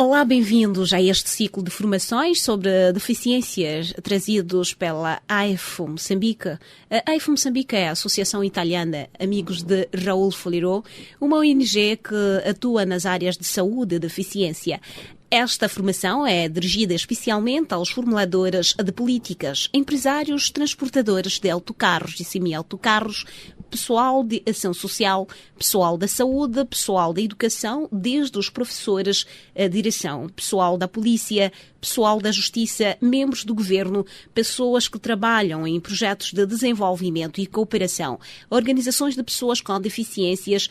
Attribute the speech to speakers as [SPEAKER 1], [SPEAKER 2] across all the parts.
[SPEAKER 1] Olá, bem-vindos a este ciclo de formações sobre deficiências trazidos pela AIFO Moçambique. A AIFO Moçambique é a Associação Italiana Amigos de Raul Foliró, uma ONG que atua nas áreas de saúde e deficiência. Esta formação é dirigida especialmente aos formuladores de políticas, empresários, transportadores de autocarros e semi-autocarros, pessoal de ação social, pessoal da saúde, pessoal da educação, desde os professores, a direção, pessoal da polícia, pessoal da justiça, membros do governo, pessoas que trabalham em projetos de desenvolvimento e cooperação, organizações de pessoas com deficiências,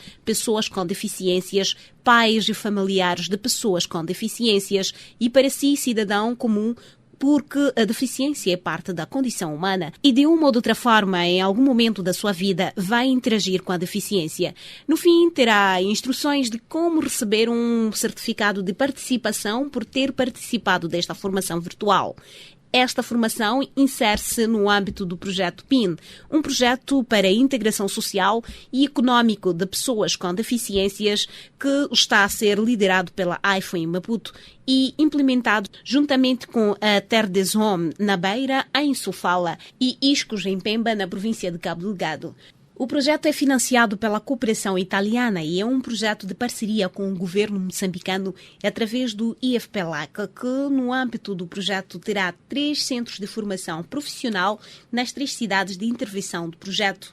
[SPEAKER 1] pais e familiares de pessoas com deficiências e, para si, cidadão comum, porque a deficiência é parte da condição humana e, de uma ou de outra forma, em algum momento da sua vida, vai interagir com a deficiência. No fim, terá instruções de como receber um certificado de participação por ter participado desta formação virtual. Esta formação insere-se no âmbito do projeto PIN, um projeto para a integração social e económico de pessoas com deficiências que está a ser liderado pela AIFO em Maputo e implementado juntamente com a Terre des Hommes na Beira, em Sofala, e Iscos em Pemba, na província de Cabo Delgado. O projeto é financiado pela cooperação italiana e é um projeto de parceria com o governo moçambicano através do IFPLAC, que no âmbito do projeto terá 3 centros de formação profissional nas 3 cidades de intervenção do projeto,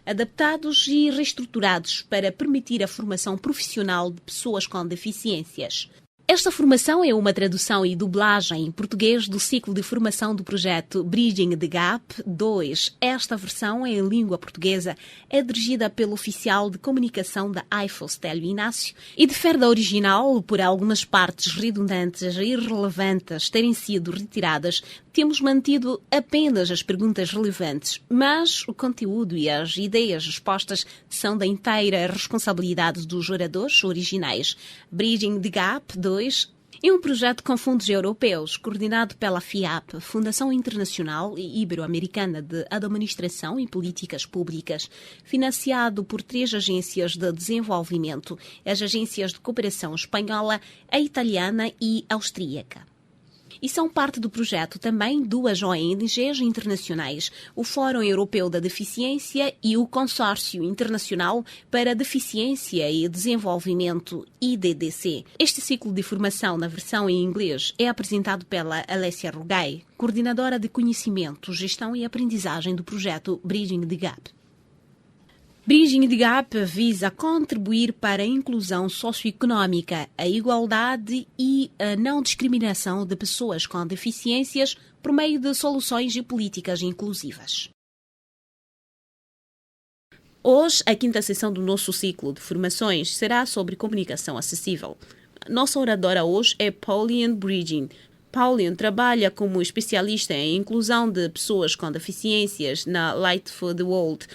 [SPEAKER 1] adaptados e reestruturados para permitir a formação profissional de pessoas com deficiências. Esta formação é uma tradução e dublagem em português do ciclo de formação do projeto Bridging the Gap 2. Esta versão, em língua portuguesa, é dirigida pelo oficial de comunicação da AIFO, Stélio Inácio, e difere da original por algumas partes redundantes e irrelevantes terem sido retiradas. Temos mantido apenas as perguntas relevantes, mas o conteúdo e as ideias expostas são da inteira responsabilidade dos oradores originais. Bridging the Gap 2 é um projeto com fundos europeus, coordenado pela FIAP, Fundação Internacional e Ibero-Americana de Administração e Políticas Públicas, financiado por 3 agências de desenvolvimento, as agências de cooperação espanhola, a italiana e austríaca. E são parte do projeto também 2 ONGs internacionais, o Fórum Europeu da Deficiência e o Consórcio Internacional para a Deficiência e Desenvolvimento, IDDC. Este ciclo de formação na versão em inglês é apresentado pela Alessia Rugai, coordenadora de conhecimento, gestão e aprendizagem do projeto Bridging the Gap. Bridging the Gap visa contribuir para a inclusão socioeconómica, a igualdade e a não discriminação de pessoas com deficiências por meio de soluções e políticas inclusivas. Hoje, a 5ª sessão do nosso ciclo de formações será sobre comunicação acessível. Nossa oradora hoje é Pauline Bridging. Pauline trabalha como especialista em inclusão de pessoas com deficiências na Light for the World.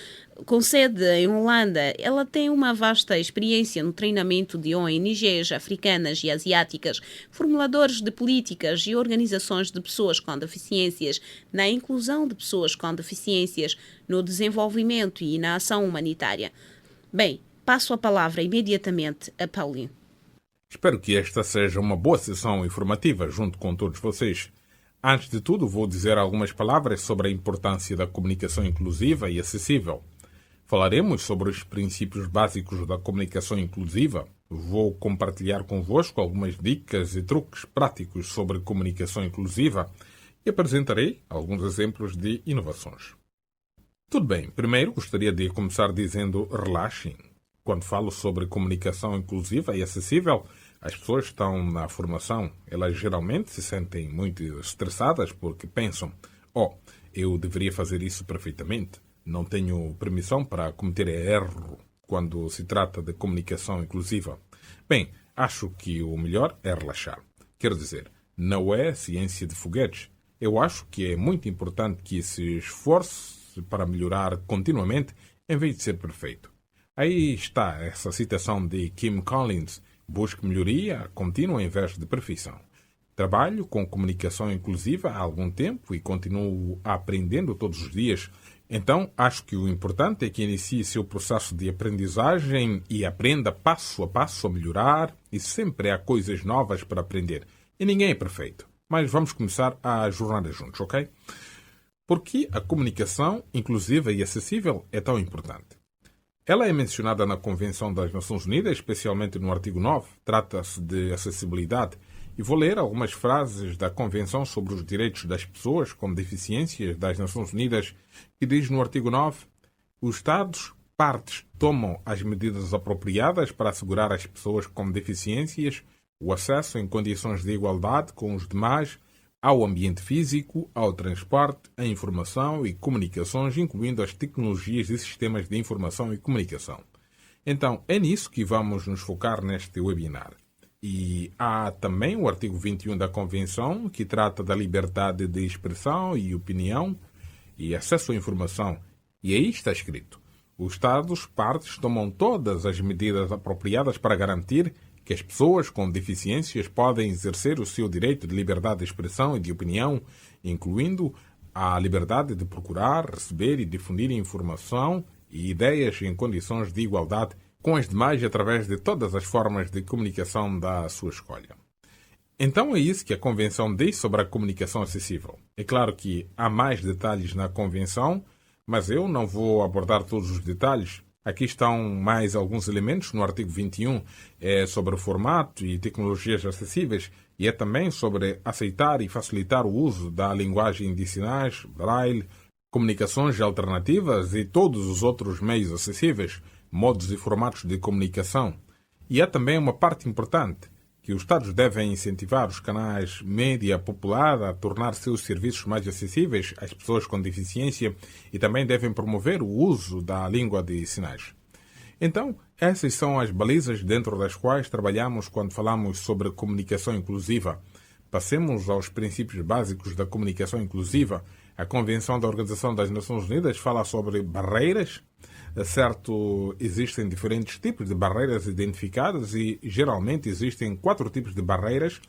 [SPEAKER 1] Com sede em Holanda, ela tem uma vasta experiência no treinamento de ONGs africanas e asiáticas, formuladores de políticas e organizações de pessoas com deficiências, na inclusão de pessoas com deficiências, no desenvolvimento e na ação humanitária. Bem, passo a palavra imediatamente a Pauline.
[SPEAKER 2] Espero que esta seja uma boa sessão informativa junto com todos vocês. Antes de tudo, vou dizer algumas palavras sobre a importância da comunicação inclusiva e acessível. Falaremos sobre os princípios básicos da comunicação inclusiva. Vou compartilhar convosco algumas dicas e truques práticos sobre comunicação inclusiva e apresentarei alguns exemplos de inovações. Tudo bem, primeiro gostaria de começar dizendo relaxem. Quando falo sobre comunicação inclusiva e acessível, as pessoas estão na formação. Elas geralmente se sentem muito estressadas porque pensam: eu deveria fazer isso perfeitamente. Não tenho permissão para cometer erro quando se trata de comunicação inclusiva. Bem, acho que o melhor é relaxar. Quero dizer, não é ciência de foguetes. Eu acho que é muito importante que se esforce para melhorar continuamente em vez de ser perfeito. Aí está essa citação de Kim Collins: busque melhoria contínua em vez de perfeição. Trabalho com comunicação inclusiva há algum tempo e continuo aprendendo todos os dias. Então, acho que o importante é que inicie seu processo de aprendizagem e aprenda passo a passo a melhorar, e sempre há coisas novas para aprender. E ninguém é perfeito. Mas vamos começar a jornada juntos, ok? Por que a comunicação inclusiva e acessível é tão importante? Ela é mencionada na Convenção das Nações Unidas, especialmente no artigo 9. Trata-se de acessibilidade. E vou ler algumas frases da Convenção sobre os Direitos das Pessoas com Deficiências das Nações Unidas, que diz no artigo 9: os Estados partes tomam as medidas apropriadas para assegurar às pessoas com deficiências o acesso em condições de igualdade com os demais ao ambiente físico, ao transporte, à informação e comunicações, incluindo as tecnologias e sistemas de informação e comunicação. Então, é nisso que vamos nos focar neste webinar. E há também o artigo 21 da Convenção, que trata da liberdade de expressão e opinião e acesso à informação. E aí está escrito: os Estados partes tomam todas as medidas apropriadas para garantir que as pessoas com deficiências podem exercer o seu direito de liberdade de expressão e de opinião, incluindo a liberdade de procurar, receber e difundir informação e ideias em condições de igualdade com as demais através de todas as formas de comunicação da sua escolha. Então é isso que a Convenção diz sobre a comunicação acessível. É claro que há mais detalhes na Convenção, mas eu não vou abordar todos os detalhes. Aqui estão mais alguns elementos no artigo 21, é sobre o formato e tecnologias acessíveis, e é também sobre aceitar e facilitar o uso da linguagem de sinais, braille, comunicações alternativas e todos os outros meios acessíveis, modos e formatos de comunicação. E há também uma parte importante, que os Estados devem incentivar os canais média popular a tornar seus serviços mais acessíveis às pessoas com deficiência e também devem promover o uso da língua de sinais. Então, essas são as balizas dentro das quais trabalhamos quando falamos sobre comunicação inclusiva. Passemos aos princípios básicos da comunicação inclusiva. A Convenção da Organização das Nações Unidas fala sobre barreiras. Certo, existem diferentes tipos de barreiras identificadas e, geralmente, existem 4 tipos de barreiras.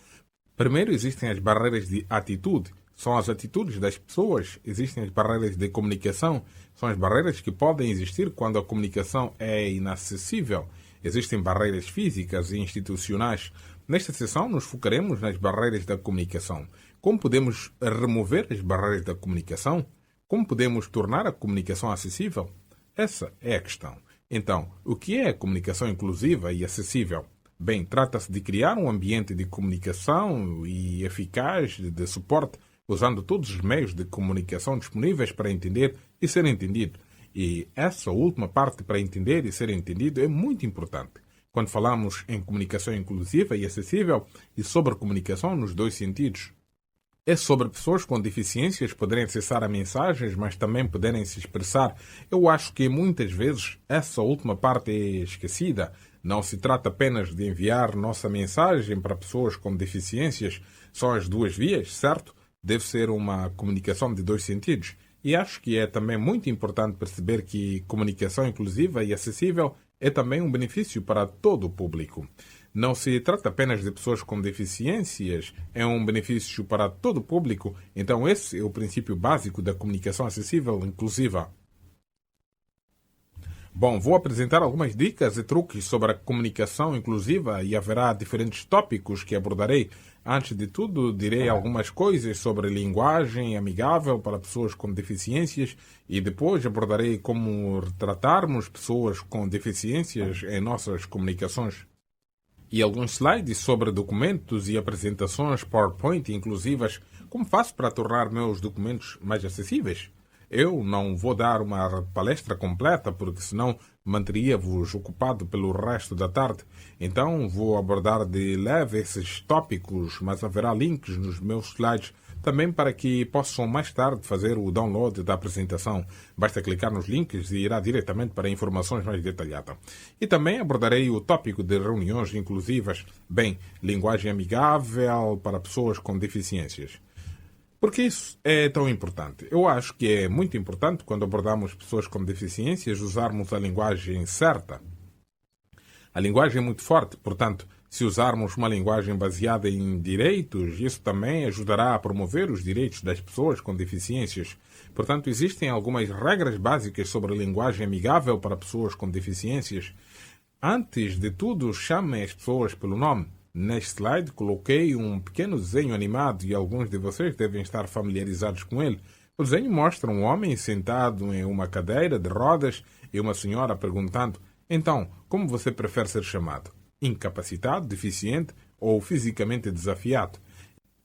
[SPEAKER 2] Primeiro, existem as barreiras de atitude. São as atitudes das pessoas. Existem as barreiras de comunicação. São as barreiras que podem existir quando a comunicação é inacessível. Existem barreiras físicas e institucionais. Nesta sessão, nos focaremos nas barreiras da comunicação. Como podemos remover as barreiras da comunicação? Como podemos tornar a comunicação acessível? Essa é a questão. Então, o que é a comunicação inclusiva e acessível? Bem, trata-se de criar um ambiente de comunicação e eficaz de suporte, usando todos os meios de comunicação disponíveis para entender e ser entendido. E essa última parte, para entender e ser entendido, é muito importante. Quando falamos em comunicação inclusiva e acessível e sobre comunicação nos 2 sentidos. É sobre pessoas com deficiências poderem acessar a mensagens, mas também poderem se expressar. Eu acho que muitas vezes essa última parte é esquecida. Não se trata apenas de enviar nossa mensagem para pessoas com deficiências. São as 2 vias, certo? Deve ser uma comunicação de 2 sentidos. E acho que é também muito importante perceber que comunicação inclusiva e acessível é também um benefício para todo o público. Não se trata apenas de pessoas com deficiências, é um benefício para todo o público. Então esse é o princípio básico da comunicação acessível e inclusiva. Bom, vou apresentar algumas dicas e truques sobre a comunicação inclusiva e haverá diferentes tópicos que abordarei. Antes de tudo, direi algumas coisas sobre linguagem amigável para pessoas com deficiências e depois abordarei como tratarmos pessoas com deficiências em nossas comunicações. E alguns slides sobre documentos e apresentações PowerPoint inclusivas. Como faço para tornar meus documentos mais acessíveis? Eu não vou dar uma palestra completa, porque senão manteria-vos ocupado pelo resto da tarde. Então vou abordar de leve esses tópicos, mas haverá links nos meus slides também para que possam mais tarde fazer o download da apresentação. Basta clicar nos links e irá diretamente para informações mais detalhadas. E também abordarei o tópico de reuniões inclusivas. Bem, linguagem amigável para pessoas com deficiências. Por que isso é tão importante? Eu acho que é muito importante, quando abordamos pessoas com deficiências, usarmos a linguagem certa. A linguagem é muito forte, portanto, Se usarmos uma linguagem baseada em direitos, isso também ajudará a promover os direitos das pessoas com deficiências. Portanto, existem algumas regras básicas sobre a linguagem amigável para pessoas com deficiências. Antes de tudo, chamem as pessoas pelo nome. Neste slide coloquei um pequeno desenho animado e alguns de vocês devem estar familiarizados com ele. O desenho mostra um homem sentado em uma cadeira de rodas e uma senhora perguntando: então, como você prefere ser chamado? Incapacitado, deficiente ou fisicamente desafiado?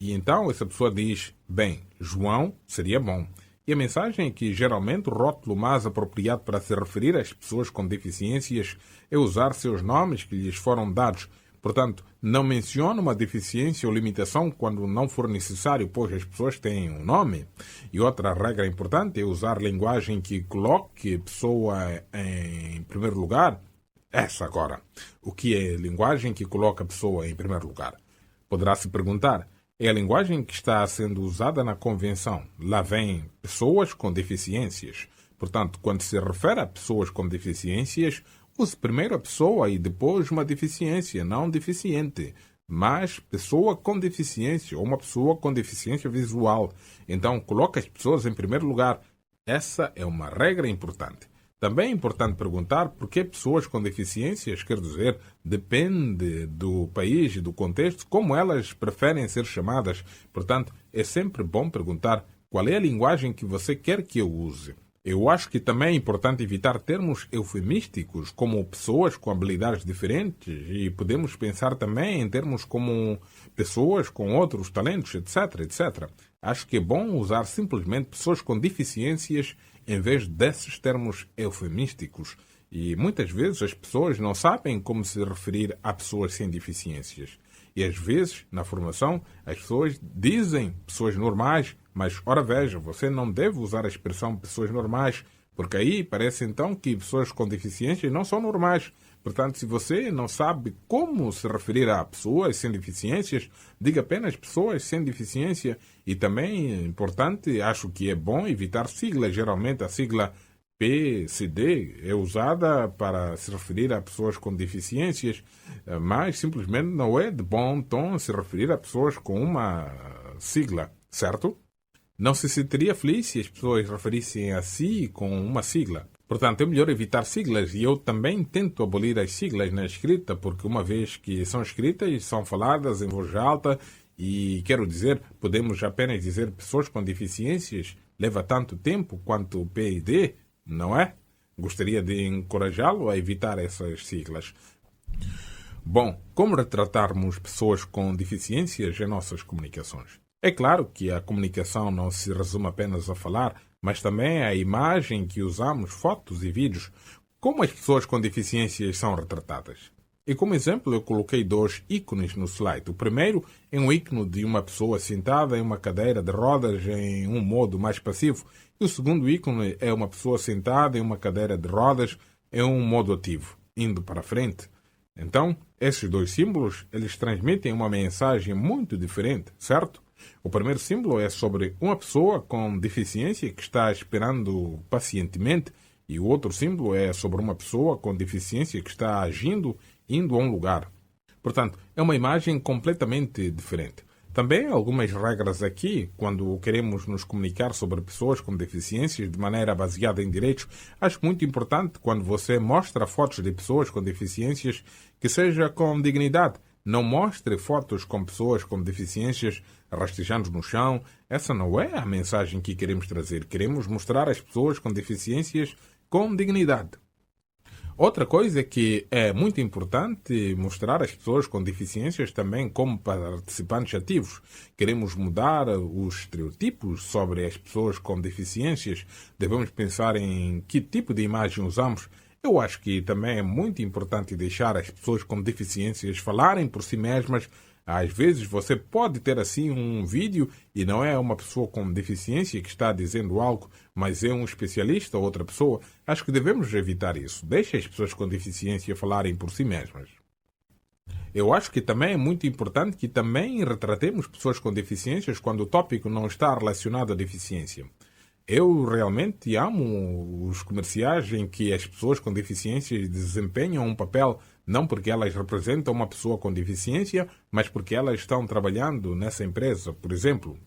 [SPEAKER 2] E então essa pessoa diz: bem, João seria bom. E a mensagem é que geralmente o rótulo mais apropriado para se referir às pessoas com deficiências é usar seus nomes que lhes foram dados. Portanto, não mencione uma deficiência ou limitação quando não for necessário, pois as pessoas têm um nome. E outra regra importante é usar linguagem que coloque a pessoa em primeiro lugar. Essa agora. O que é linguagem que coloca a pessoa em primeiro lugar? Poderá se perguntar: é a linguagem que está sendo usada na convenção. Lá vem pessoas com deficiências. Portanto, quando se refere a pessoas com deficiências, use primeiro a pessoa e depois uma deficiência, não deficiente, mas pessoa com deficiência ou uma pessoa com deficiência visual. Então, coloque as pessoas em primeiro lugar. Essa é uma regra importante. Também é importante perguntar por que pessoas com deficiências, quer dizer, depende do país e do contexto, como elas preferem ser chamadas. Portanto, é sempre bom perguntar qual é a linguagem que você quer que eu use. Eu acho que também é importante evitar termos eufemísticos, como pessoas com habilidades diferentes, e podemos pensar também em termos como pessoas com outros talentos, etc, etc. Acho que é bom usar simplesmente pessoas com deficiências em vez desses termos eufemísticos. E muitas vezes as pessoas não sabem como se referir a pessoas sem deficiências. E às vezes, na formação, as pessoas dizem pessoas normais, mas, ora veja, você não deve usar a expressão pessoas normais, porque aí parece então que pessoas com deficiências não são normais. Portanto, se você não sabe como se referir a pessoas sem deficiências, diga apenas pessoas sem deficiência. E também é importante, acho que é bom evitar siglas. Geralmente a sigla PCD é usada para se referir a pessoas com deficiências, mas simplesmente não é de bom tom se referir a pessoas com uma sigla, certo? Não se sentiria feliz se as pessoas referissem a si com uma sigla. Portanto, é melhor evitar siglas e eu também tento abolir as siglas na escrita, porque uma vez que são escritas, são faladas em voz alta e, quero dizer, podemos apenas dizer pessoas com deficiências, leva tanto tempo quanto o PID, não é? Gostaria de encorajá-lo a evitar essas siglas. Bom, como retratarmos pessoas com deficiências em nossas comunicações? É claro que a comunicação não se resume apenas a falar, mas também a imagem que usamos, fotos e vídeos, como as pessoas com deficiências são retratadas. E como exemplo eu coloquei 2 ícones no slide. O primeiro é um ícone de uma pessoa sentada em uma cadeira de rodas em um modo mais passivo, e o segundo ícone é uma pessoa sentada em uma cadeira de rodas em um modo ativo, indo para frente. Então, esses 2 símbolos, eles transmitem uma mensagem muito diferente, certo? O primeiro símbolo é sobre uma pessoa com deficiência que está esperando pacientemente e o outro símbolo é sobre uma pessoa com deficiência que está agindo, indo a um lugar. Portanto, é uma imagem completamente diferente. Também algumas regras aqui, quando queremos nos comunicar sobre pessoas com deficiências de maneira baseada em direitos, acho muito importante quando você mostra fotos de pessoas com deficiências que seja com dignidade. Não mostre fotos com pessoas com deficiências rastejando no chão. Essa não é a mensagem que queremos trazer. Queremos mostrar as pessoas com deficiências com dignidade. Outra coisa é que é muito importante mostrar as pessoas com deficiências também como participantes ativos. Queremos mudar os estereotipos sobre as pessoas com deficiências. Devemos pensar em que tipo de imagem usamos. Eu acho que também é muito importante deixar as pessoas com deficiências falarem por si mesmas. Às vezes você pode ter assim um vídeo e não é uma pessoa com deficiência que está dizendo algo, mas é um especialista ou outra pessoa. Acho que devemos evitar isso. Deixe as pessoas com deficiência falarem por si mesmas. Eu acho que também é muito importante que também retratemos pessoas com deficiências quando o tópico não está relacionado à deficiência. Eu realmente amo os comerciais em que as pessoas com deficiências desempenham um papel não porque elas representam uma pessoa com deficiência, mas porque elas estão trabalhando nessa empresa, por exemplo.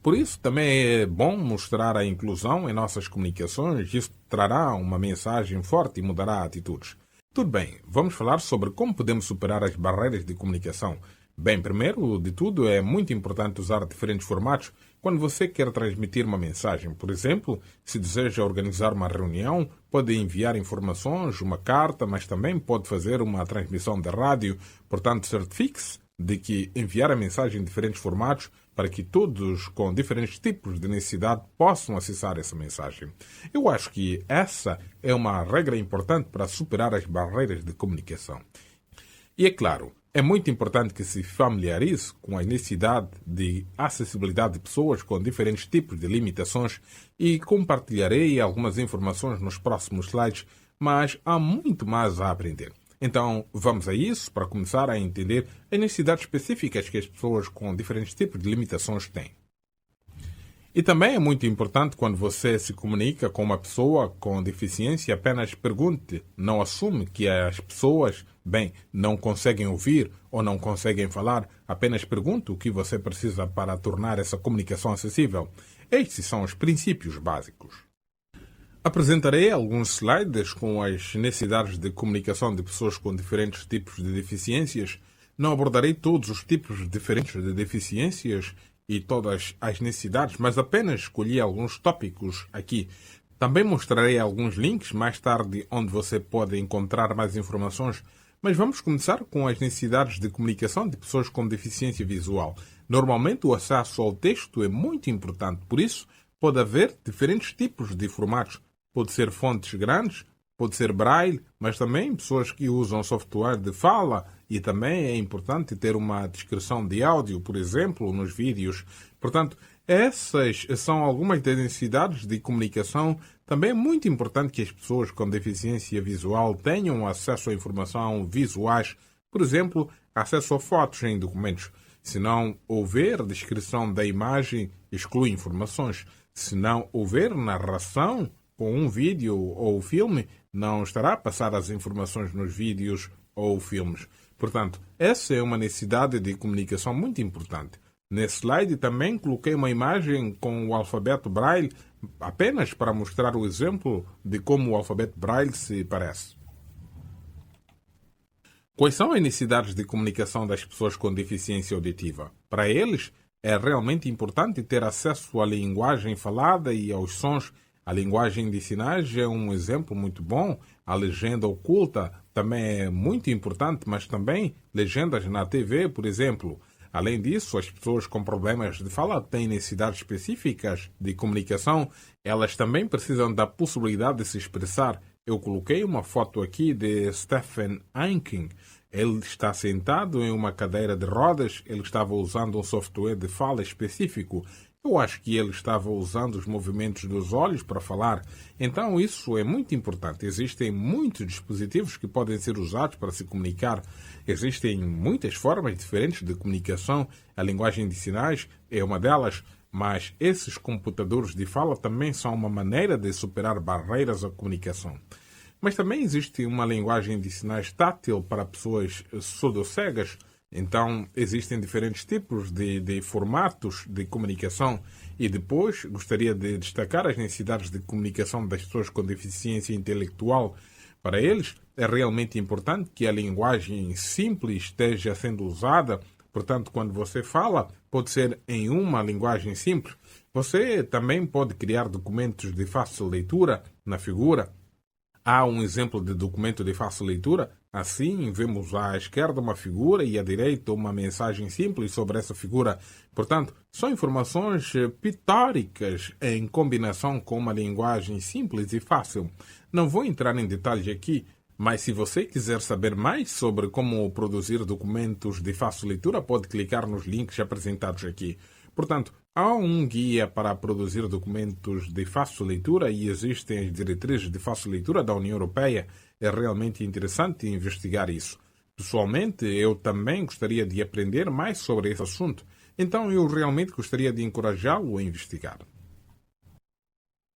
[SPEAKER 2] Por isso, também é bom mostrar a inclusão em nossas comunicações. Isso trará uma mensagem forte e mudará atitudes. Tudo bem, vamos falar sobre como podemos superar as barreiras de comunicação. Bem, primeiro de tudo, é muito importante usar diferentes formatos quando você quer transmitir uma mensagem. Por exemplo, se deseja organizar uma reunião, pode enviar informações, uma carta, mas também pode fazer uma transmissão de rádio. Portanto, certifique-se de que enviar a mensagem em diferentes formatos para que todos com diferentes tipos de necessidade possam acessar essa mensagem. Eu acho que essa é uma regra importante para superar as barreiras de comunicação. E é claro, é muito importante que se familiarize com a necessidade de acessibilidade de pessoas com diferentes tipos de limitações e compartilharei algumas informações nos próximos slides, mas há muito mais a aprender. Então, vamos a isso para começar a entender as necessidades específicas que as pessoas com diferentes tipos de limitações têm. E também é muito importante quando você se comunica com uma pessoa com deficiência, apenas pergunte, não assume que as pessoas, não conseguem ouvir ou não conseguem falar, apenas pergunte o que você precisa para tornar essa comunicação acessível. Estes são os princípios básicos. Apresentarei alguns slides com as necessidades de comunicação de pessoas com diferentes tipos de deficiências. Não abordarei todos os tipos diferentes de deficiências e todas as necessidades, mas apenas escolhi alguns tópicos aqui. Também mostrarei alguns links mais tarde onde você pode encontrar mais informações, mas vamos começar com as necessidades de comunicação de pessoas com deficiência visual. Normalmente o acesso ao texto é muito importante, por isso pode haver diferentes tipos de formatos. Pode ser fontes grandes, pode ser braille, mas também pessoas que usam software de fala e também é importante ter uma descrição de áudio, por exemplo, nos vídeos. Portanto, essas são algumas das necessidades de comunicação. Também é muito importante que as pessoas com deficiência visual tenham acesso a informação visuais, por exemplo, acesso a fotos em documentos. Se não houver descrição da imagem, exclui informações. Se não houver narração com um vídeo ou filme, não estará a passar as informações nos vídeos ou filmes. Portanto, essa é uma necessidade de comunicação muito importante. Nesse slide também coloquei uma imagem com o alfabeto Braille, apenas para mostrar o exemplo de como o alfabeto Braille se parece. Quais são as necessidades de comunicação das pessoas com deficiência auditiva? Para eles, é realmente importante ter acesso à linguagem falada e aos sons. A linguagem de sinais é um exemplo muito bom. A legenda oculta também é muito importante, mas também legendas na TV, por exemplo. Além disso, as pessoas com problemas de fala têm necessidades específicas de comunicação. Elas também precisam da possibilidade de se expressar. Eu coloquei uma foto aqui de Stephen Hawking. Ele está sentado em uma cadeira de rodas. Ele estava usando um software de fala específico. Eu acho que ele estava usando os movimentos dos olhos para falar. Então isso é muito importante. Existem muitos dispositivos que podem ser usados para se comunicar. Existem muitas formas diferentes de comunicação. A linguagem de sinais é uma delas. Mas esses computadores de fala também são uma maneira de superar barreiras à comunicação. Mas também existe uma linguagem de sinais tátil para pessoas surdo-cegas. Então, existem diferentes tipos de formatos de comunicação e depois gostaria de destacar as necessidades de comunicação das pessoas com deficiência intelectual. Para eles, é realmente importante que a linguagem simples esteja sendo usada. Portanto, quando você fala, pode ser em uma linguagem simples. Você também pode criar documentos de fácil leitura na figura. Há um exemplo de documento de fácil leitura. Assim, vemos à esquerda uma figura e à direita uma mensagem simples sobre essa figura. Portanto, são informações pitóricas em combinação com uma linguagem simples e fácil. Não vou entrar em detalhes aqui, mas se você quiser saber mais sobre como produzir documentos de fácil leitura, pode clicar nos links apresentados aqui. Portanto, há um guia para produzir documentos de fácil leitura e existem as diretrizes de fácil leitura da União Europeia. É realmente interessante investigar isso. Pessoalmente, eu também gostaria de aprender mais sobre esse assunto. Então, eu realmente gostaria de encorajá-lo a investigar.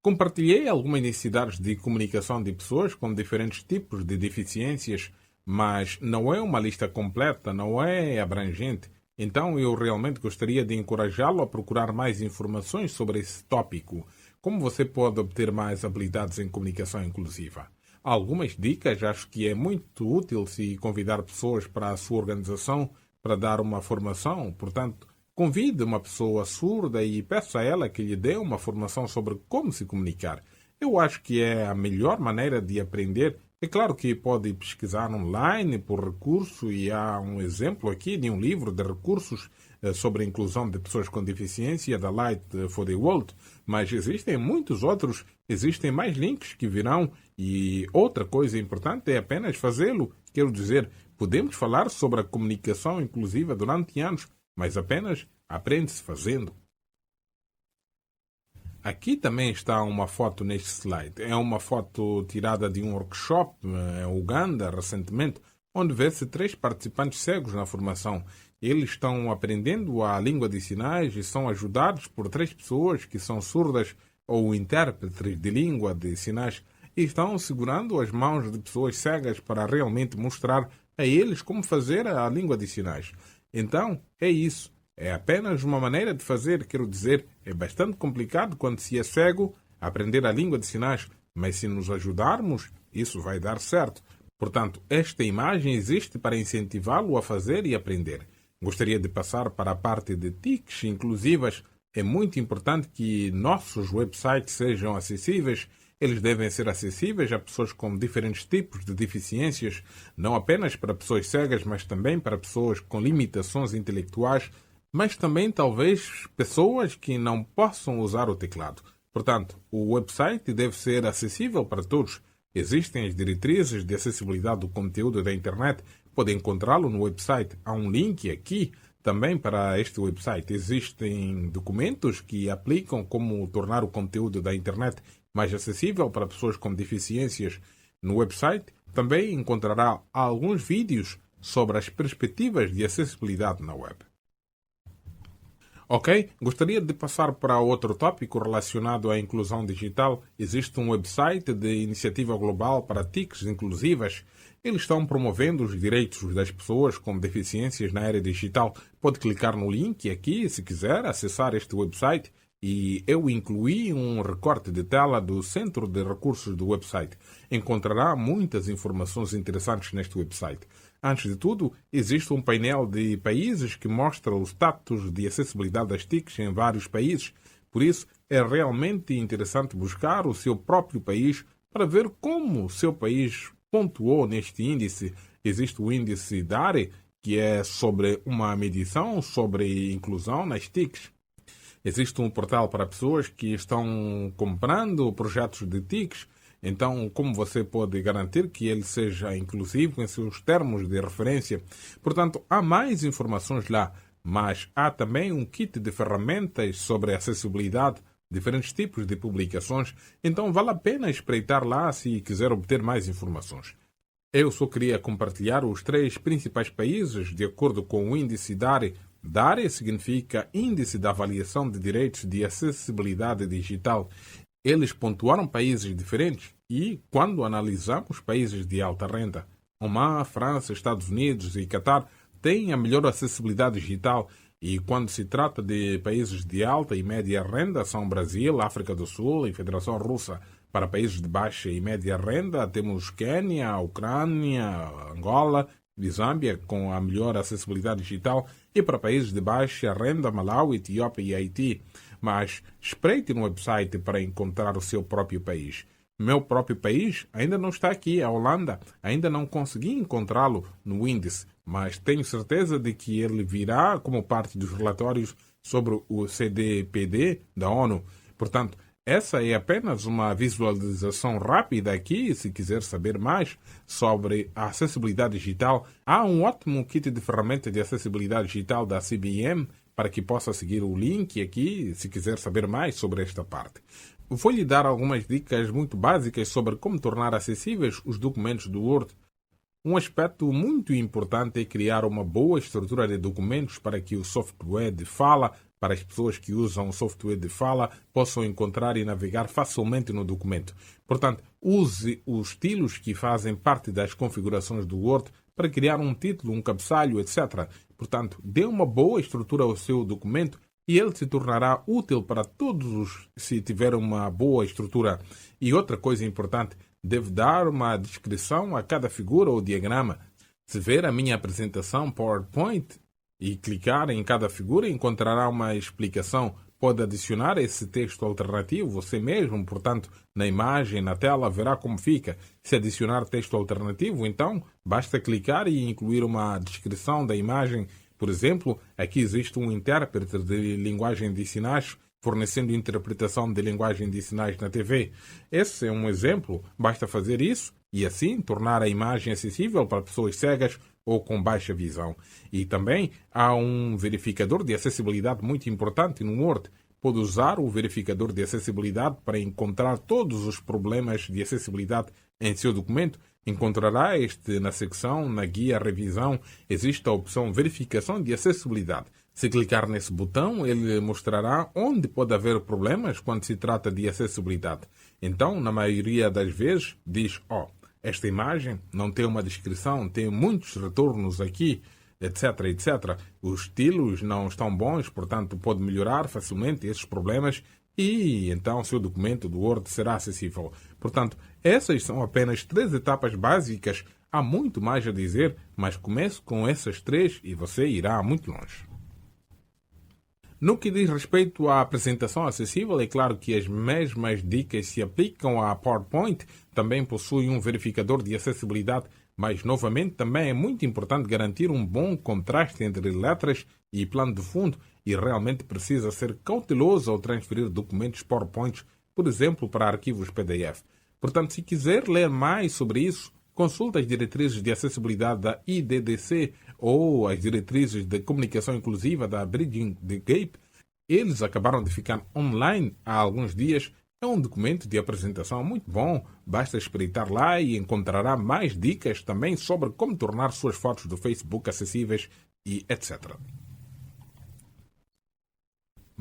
[SPEAKER 2] Compartilhei algumas necessidades de comunicação de pessoas com diferentes tipos de deficiências, mas não é uma lista completa, não é abrangente. Então eu realmente gostaria de encorajá-lo a procurar mais informações sobre esse tópico. Como você pode obter mais habilidades em comunicação inclusiva? Algumas dicas, acho que é muito útil se convidar pessoas para a sua organização para dar uma formação. Portanto, convide uma pessoa surda e peça a ela que lhe dê uma formação sobre como se comunicar. Eu acho que é a melhor maneira de aprender. É claro que pode pesquisar online por recurso e há um exemplo aqui de um livro de recursos sobre a inclusão de pessoas com deficiência da Light for the World, mas existem muitos outros, existem mais links que virão e outra coisa importante é apenas fazê-lo. Quero dizer, podemos falar sobre a comunicação inclusiva durante anos, mas apenas aprende-se fazendo. Aqui também está uma foto neste slide. É uma foto tirada de um workshop em Uganda, recentemente, onde vê-se 3 participantes cegos na formação. Eles estão aprendendo a língua de sinais e são ajudados por 3 pessoas que são surdas ou intérpretes de língua de sinais e estão segurando as mãos de pessoas cegas para realmente mostrar a eles como fazer a língua de sinais. Então, é isso. É apenas uma maneira de fazer, quero dizer, é bastante complicado quando se é cego aprender a língua de sinais, mas se nos ajudarmos, isso vai dar certo. Portanto, esta imagem existe para incentivá-lo a fazer e aprender. Gostaria de passar para a parte de TICs inclusivas. É muito importante que nossos websites sejam acessíveis. Eles devem ser acessíveis a pessoas com diferentes tipos de deficiências, não apenas para pessoas cegas, mas também para pessoas com limitações intelectuais, mas também talvez pessoas que não possam usar o teclado. Portanto, o website deve ser acessível para todos. Existem as diretrizes de acessibilidade do conteúdo da internet. Pode encontrá-lo no website. Há um link aqui também para este website. Existem documentos que aplicam como tornar o conteúdo da internet mais acessível para pessoas com deficiências. No website também encontrará alguns vídeos sobre as perspectivas de acessibilidade na web. Ok, gostaria de passar para outro tópico relacionado à inclusão digital. Existe um website de iniciativa global para TICs inclusivas. Eles estão promovendo os direitos das pessoas com deficiências na área digital. Pode clicar no link aqui se quiser acessar este website e eu incluí um recorte de tela do centro de recursos do website. Encontrará muitas informações interessantes neste website. Antes de tudo, existe um painel de países que mostra o status de acessibilidade das TICs em vários países. Por isso, é realmente interessante buscar o seu próprio país para ver como o seu país pontuou neste índice. Existe o índice DARE, que é sobre uma medição sobre inclusão nas TICs. Existe um portal para pessoas que estão comprando projetos de TICs. Então, como você pode garantir que ele seja inclusivo em seus termos de referência? Portanto, há mais informações lá, mas há também um kit de ferramentas sobre acessibilidade, diferentes tipos de publicações. Então, vale a pena espreitar lá se quiser obter mais informações. Eu só queria compartilhar os 3 principais países de acordo com o índice DARE. DARE significa Índice de Avaliação de Direitos de Acessibilidade Digital. Eles pontuaram países diferentes e, quando analisamos países de alta renda, Oman, França, Estados Unidos e Catar têm a melhor acessibilidade digital e, quando se trata de países de alta e média renda, são Brasil, África do Sul e Federação Russa. Para países de baixa e média renda, temos Quênia, Ucrânia, Angola e Zâmbia com a melhor acessibilidade digital e para países de baixa renda, Malawi, Etiópia e Haiti. Mas espreite no website para encontrar o seu próprio país. Meu próprio país ainda não está aqui, a Holanda. Ainda não consegui encontrá-lo no índice, mas tenho certeza de que ele virá como parte dos relatórios sobre o CDPD da ONU. Portanto, essa é apenas uma visualização rápida aqui. Se quiser saber mais sobre a acessibilidade digital, há um ótimo kit de ferramentas de acessibilidade digital da CBM para que possa seguir o link aqui, se quiser saber mais sobre esta parte. Vou lhe dar algumas dicas muito básicas sobre como tornar acessíveis os documentos do Word. Um aspecto muito importante é criar uma boa estrutura de documentos para que o software de fala para as pessoas que usam o software de fala possam encontrar e navegar facilmente no documento. Portanto, use os estilos que fazem parte das configurações do Word para criar um título, um cabeçalho, etc. Portanto, dê uma boa estrutura ao seu documento e ele se tornará útil para todos se tiver uma boa estrutura. E outra coisa importante, deve dar uma descrição a cada figura ou diagrama. Se ver a minha apresentação PowerPoint e clicar em cada figura, encontrará uma explicação. Pode adicionar esse texto alternativo você mesmo, portanto, na imagem, na tela, verá como fica. Se adicionar texto alternativo, então, basta clicar e incluir uma descrição da imagem. Por exemplo, aqui existe um intérprete de linguagem de sinais fornecendo interpretação de linguagem de sinais na TV. Esse é um exemplo, basta fazer isso e assim tornar a imagem acessível para pessoas cegas ou com baixa visão. E também há um verificador de acessibilidade muito importante no Word. Pode usar o verificador de acessibilidade para encontrar todos os problemas de acessibilidade em seu documento. Encontrará este na secção, na guia revisão, existe a opção verificação de acessibilidade. Se clicar nesse botão, ele mostrará onde pode haver problemas quando se trata de acessibilidade. Então, na maioria das vezes, diz, esta imagem não tem uma descrição, tem muitos retornos aqui, etc, etc. Os estilos não estão bons, portanto, pode melhorar facilmente esses problemas e então seu documento do Word será acessível. Portanto, essas são apenas 3 etapas básicas. Há muito mais a dizer, mas comece com essas 3 e você irá muito longe. No que diz respeito à apresentação acessível, é claro que as mesmas dicas se aplicam à PowerPoint, também possui um verificador de acessibilidade, mas novamente também é muito importante garantir um bom contraste entre letras e plano de fundo e realmente precisa ser cauteloso ao transferir documentos PowerPoint, por exemplo, para arquivos PDF. Portanto, se quiser ler mais sobre isso, consulte as diretrizes de acessibilidade da IDDC ou as diretrizes de comunicação inclusiva da Bridging the Gap. Eles acabaram de ficar online há alguns dias. É um documento de apresentação muito bom. Basta espreitar lá e encontrará mais dicas também sobre como tornar suas fotos do Facebook acessíveis e etc.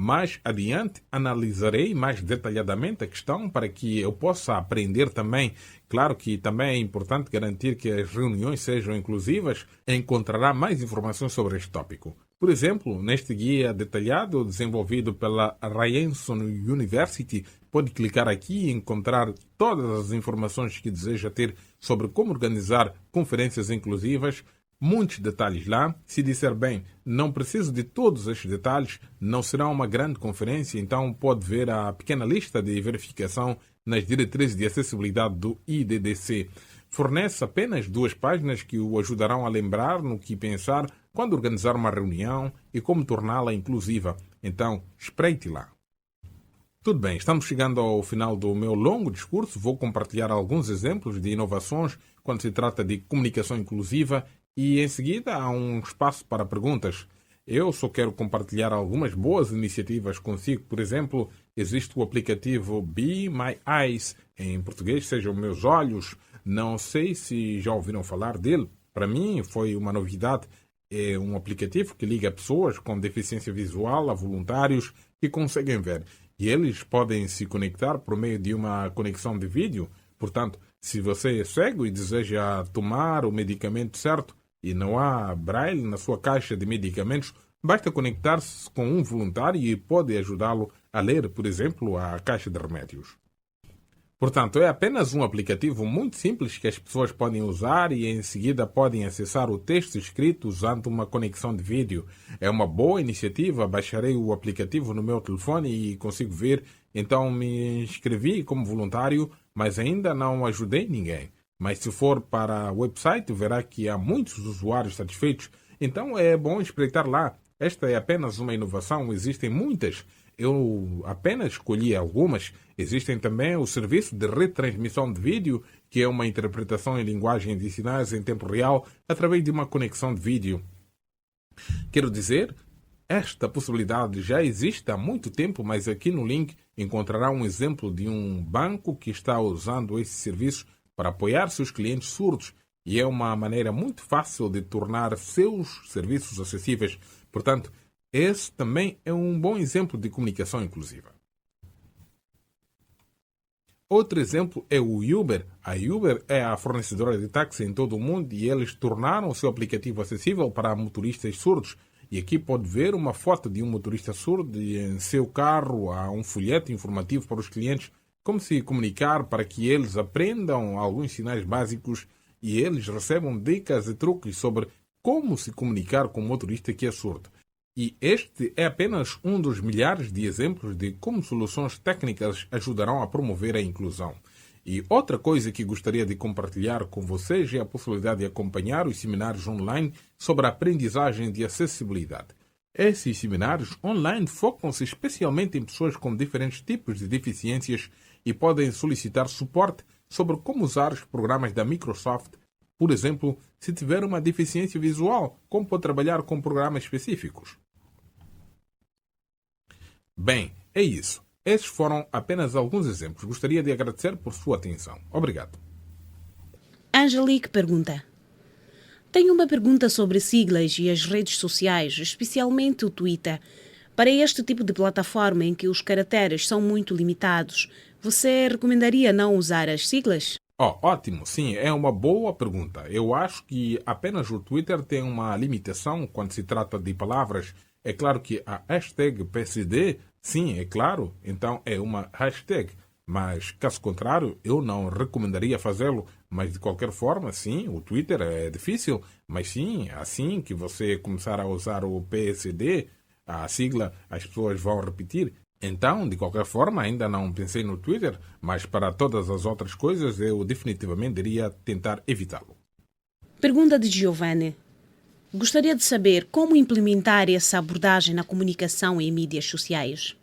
[SPEAKER 2] Mais adiante, analisarei mais detalhadamente a questão para que eu possa aprender também. Claro que também é importante garantir que as reuniões sejam inclusivas e encontrará mais informações sobre este tópico. Por exemplo, neste guia detalhado desenvolvido pela Ryerson University, pode clicar aqui e encontrar todas as informações que deseja ter sobre como organizar conferências inclusivas. Muitos detalhes lá. Se disser bem, não preciso de todos estes detalhes, não será uma grande conferência, então pode ver a pequena lista de verificação nas diretrizes de acessibilidade do IDDC. Fornece apenas 2 páginas que o ajudarão a lembrar no que pensar quando organizar uma reunião e como torná-la inclusiva. Então, espreite lá. Tudo bem, estamos chegando ao final do meu longo discurso. Vou compartilhar alguns exemplos de inovações quando se trata de comunicação inclusiva e, em seguida, há um espaço para perguntas. Eu só quero compartilhar algumas boas iniciativas consigo. Por exemplo, existe o aplicativo Be My Eyes, em português, sejam meus olhos. Não sei se já ouviram falar dele. Para mim, foi uma novidade. É um aplicativo que liga pessoas com deficiência visual a voluntários que conseguem ver. E eles podem se conectar por meio de uma conexão de vídeo. Portanto, se você é cego e deseja tomar o medicamento certo e não há braille na sua caixa de medicamentos, basta conectar-se com um voluntário e pode ajudá-lo a ler, por exemplo, a caixa de remédios. Portanto, é apenas um aplicativo muito simples que as pessoas podem usar e em seguida podem acessar o texto escrito usando uma conexão de vídeo. É uma boa iniciativa, baixarei o aplicativo no meu telefone e consigo ver, então me inscrevi como voluntário, mas ainda não ajudei ninguém. Mas se for para o website, verá que há muitos usuários satisfeitos, então é bom espreitar lá. Esta é apenas uma inovação, existem muitas. Eu apenas escolhi algumas. Existem também o serviço de retransmissão de vídeo, que é uma interpretação em linguagem de sinais em tempo real através de uma conexão de vídeo. Quero dizer, esta possibilidade já existe há muito tempo, mas aqui no link encontrará um exemplo de um banco que está usando esse serviço para apoiar seus clientes surdos e é uma maneira muito fácil de tornar seus serviços acessíveis. Portanto, Esse também é um bom exemplo de comunicação inclusiva. Outro exemplo é o Uber. A Uber é a fornecedora de táxi em todo o mundo e eles tornaram o seu aplicativo acessível para motoristas surdos. E aqui pode ver uma foto de um motorista surdo e em seu carro há um folheto informativo para os clientes como se comunicar para que eles aprendam alguns sinais básicos e eles recebam dicas e truques sobre como se comunicar com um motorista que é surdo. E este é apenas um dos milhares de exemplos de como soluções técnicas ajudarão a promover a inclusão. E outra coisa que gostaria de compartilhar com vocês é a possibilidade de acompanhar os seminários online sobre a aprendizagem de acessibilidade. Esses seminários online focam-se especialmente em pessoas com diferentes tipos de deficiências e podem solicitar suporte sobre como usar os programas da Microsoft. Por exemplo, se tiver uma deficiência visual, como pode trabalhar com programas específicos. Bem, é isso. Esses foram apenas alguns exemplos. Gostaria de agradecer por sua atenção. Obrigado.
[SPEAKER 1] Angelique pergunta: tenho uma pergunta sobre siglas e as redes sociais, especialmente o Twitter. Para este tipo de plataforma em que os caracteres são muito limitados, você recomendaria não usar as siglas?
[SPEAKER 2] Ótimo, sim, é uma boa pergunta. Eu acho que apenas o Twitter tem uma limitação quando se trata de palavras. É claro que a hashtag PSD, sim, é claro, então é uma hashtag. Mas, caso contrário, eu não recomendaria fazê-lo. Mas, de qualquer forma, sim, o Twitter é difícil. Mas, sim, assim que você começar a usar o PSD, a sigla, as pessoas vão repetir. Então, de qualquer forma, ainda não pensei no Twitter, mas para todas as outras coisas eu definitivamente iria tentar evitá-lo.
[SPEAKER 1] Pergunta de Giovanni: gostaria de saber como implementar essa abordagem na comunicação em mídias sociais.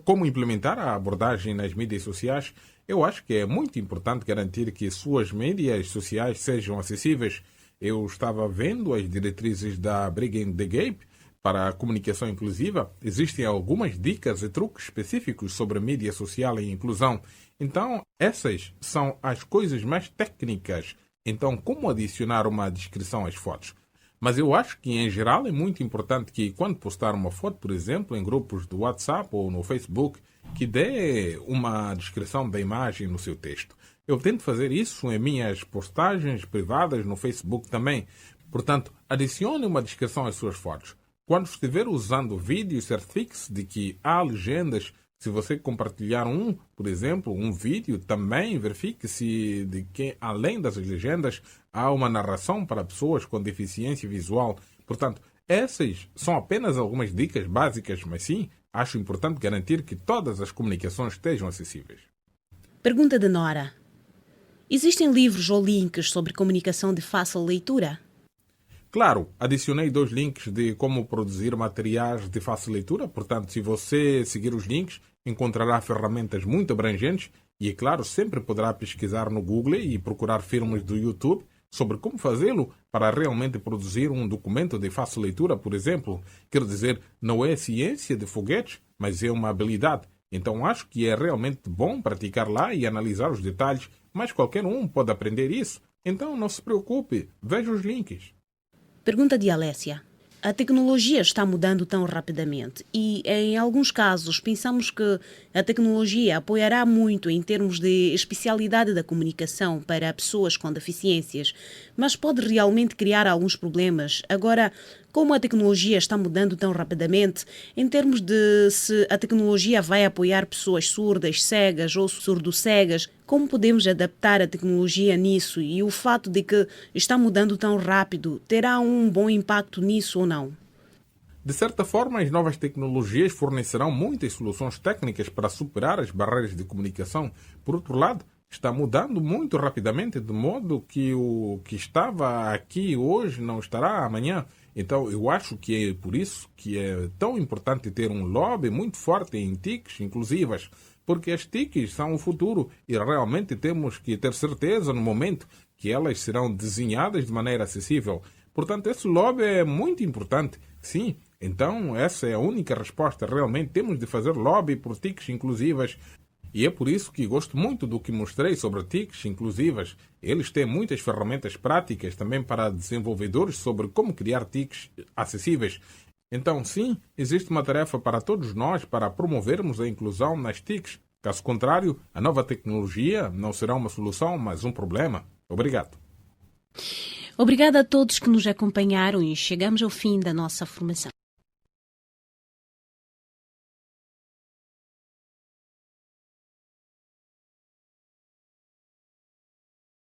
[SPEAKER 2] Como implementar a abordagem nas mídias sociais? Eu acho que é muito importante garantir que suas mídias sociais sejam acessíveis. Eu estava vendo as diretrizes da Bridging the Gap para a comunicação inclusiva. Existem algumas dicas e truques específicos sobre mídia social e inclusão. Então, essas são as coisas mais técnicas. Então, como adicionar uma descrição às fotos? Mas eu acho que, em geral, é muito importante que, quando postar uma foto, por exemplo, em grupos do WhatsApp ou no Facebook, que dê uma descrição da imagem no seu texto. Eu tento fazer isso em minhas postagens privadas no Facebook também. Portanto, adicione uma descrição às suas fotos. Quando estiver usando vídeos, certifique-se de que há legendas. Se você compartilhar por exemplo, um vídeo, também verifique-se de que, além das legendas, há uma narração para pessoas com deficiência visual. Portanto, essas são apenas algumas dicas básicas, mas sim, acho importante garantir que todas as comunicações estejam acessíveis.
[SPEAKER 1] Pergunta de Nora: existem livros ou links sobre comunicação de fácil leitura?
[SPEAKER 2] Claro, adicionei 2 links de como produzir materiais de fácil leitura. Portanto, se você seguir os links, encontrará ferramentas muito abrangentes e, é claro, sempre poderá pesquisar no Google e procurar filmes do YouTube sobre como fazê-lo para realmente produzir um documento de fácil leitura, por exemplo. Quer dizer, não é ciência de foguetes, mas é uma habilidade. Então, acho que é realmente bom praticar lá e analisar os detalhes, mas qualquer um pode aprender isso. Então, não se preocupe, veja os links.
[SPEAKER 1] Pergunta de Alessia: a tecnologia está mudando tão rapidamente e, em alguns casos, pensamos que a tecnologia apoiará muito em termos de especialidade da comunicação para pessoas com deficiências, mas pode realmente criar alguns problemas. Agora, como a tecnologia está mudando tão rapidamente, em termos de se a tecnologia vai apoiar pessoas surdas, cegas ou surdo-cegas, como podemos adaptar a tecnologia nisso e o fato de que está mudando tão rápido terá um bom impacto nisso ou não?
[SPEAKER 2] De certa forma, as novas tecnologias fornecerão muitas soluções técnicas para superar as barreiras de comunicação. Por outro lado, está mudando muito rapidamente, de modo que o que estava aqui hoje não estará amanhã. Então, eu acho que é por isso que é tão importante ter um lobby muito forte em TICs inclusivas, porque as TICs são o futuro e realmente temos que ter certeza no momento que elas serão desenhadas de maneira acessível. Portanto, esse lobby é muito importante, sim. Então, essa é a única resposta. Realmente temos de fazer lobby por TICs inclusivas. E é por isso que gosto muito do que mostrei sobre TICs inclusivas. Eles têm muitas ferramentas práticas também para desenvolvedores sobre como criar TICs acessíveis. Então, sim, existe uma tarefa para todos nós para promovermos a inclusão nas TICs. Caso contrário, a nova tecnologia não será uma solução, mas um problema. Obrigado.
[SPEAKER 1] Obrigada a todos que nos acompanharam e chegamos ao fim da nossa formação.